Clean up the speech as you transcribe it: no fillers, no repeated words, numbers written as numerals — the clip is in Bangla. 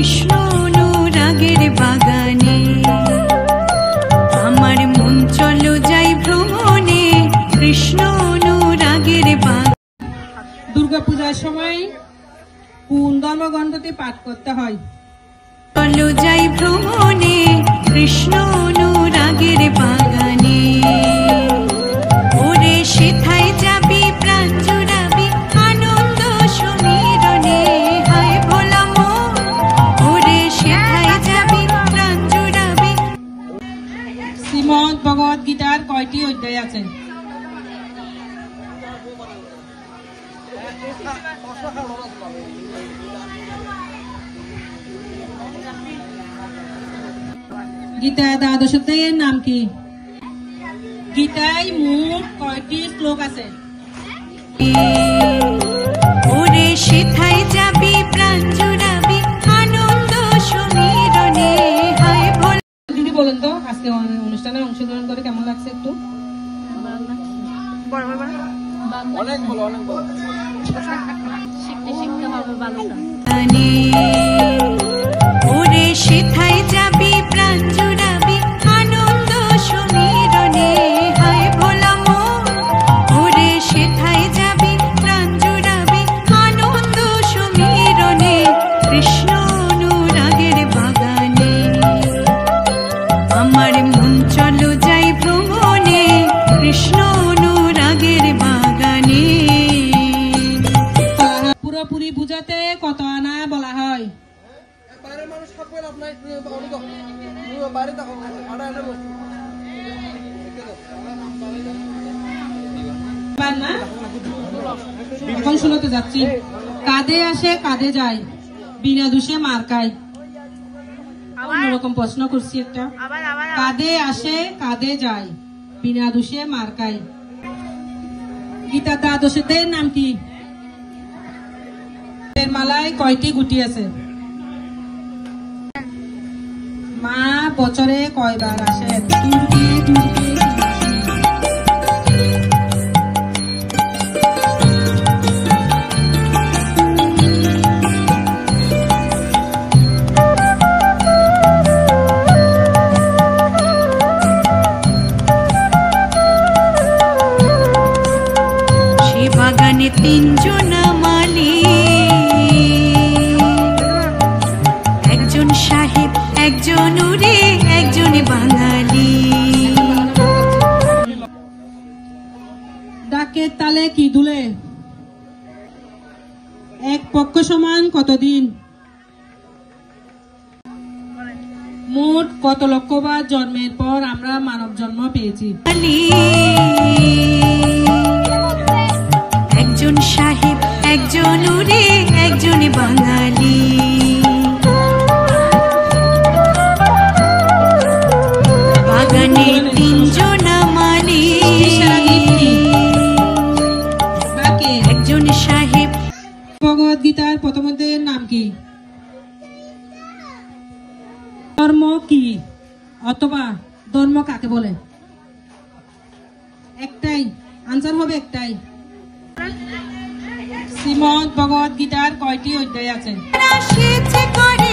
কৃষ্ণ অনুরাগের বাগানে আমার মন চলো যাই ভ্রমণে কৃষ্ণ অনুরাগের বাগানে। দুর্গাপূজার সময় কোন ধর্মগ্রন্থটি পাঠ করতে হয়? চলো যাই ভ্রমণে কৃষ্ণ অনুরাগের বাগানে। ওরে সেথায় যাবি প্রাণ জুড়াবি আনন্দ সমীরণে। হায় ভোলা মন ওরে সেথায় যাবি প্রাণ জুড়াবি। শ্রীমদ ভগবদ গীতার কয়টি অধ্যায় আছে? গীতায় দ্বাদশ অধ্যায়ের নাম কি? গীতায় মোট কয়টি শ্লোক আছে? ওরে সেথায় যাবি প্রাণ জুড়াবি আনন্দ সমীরণে। হায় ভোলা। দিদি বলেন তো আজকে অনুষ্ঠানে অংশগ্রহণ করে কেমন লাগছে? একটু অনেক ভালো, অনেক ভালো। শিখতে হবে ভালো। ওরে সেথায় যাবি প্রাণ জুড়াবি আনন্দ সমীরণে। হায় ভোলা মন ওরে সেথায় যাবি প্রাণ জুড়াবি আনন্দ সমীরণে কৃষ্ণ অনুরাগের বাগানে। আমার মন চলো যাই ভ্রমণে কৃষ্ণ অনুরাগের বাগানে। পুরোপুরি বুঝাতে কত আনা বলা হয়? এখন শুনতে যাচ্ছি। কাঁধে আসে কাঁধে যায় বিনা দোষে মার খায়। অন্যরকম প্রশ্ন করছি একটা। কাঁধে আসে কাঁধে যায় বিনা দোষে মার খায়। গীতা দ্বাদশ অধ্যায়ের নাম কি? মালায় কয়টি গুটি আছে? মা বছরে কয়বার আসে? দুর্গে দুর্গে। সে বাগানে তিনজন মালি, একজন সাহেব একজন উড়ে একজন বাঙালি। ডাকের তালে কি দুলে? এক পক্ষ সমান কতদিন? মোট কত লক্ষবার জন্মের পর আমরা মানব জন্ম পেয়েছি? একজন সাহেব একজন উড়ে একজন বাঙালি। বাগানে তিনজন মালি, একজন সাহেব। ভগবদ গীতার প্রথম অধ্যায়ের নাম কি? ধর্ম কি অথবা ধর্ম কাকে বলে? একটাই আনসার হবে, একটাই। শ্রীমদ ভগবদ গীতার কয়টি অধ্যায় আছে? করে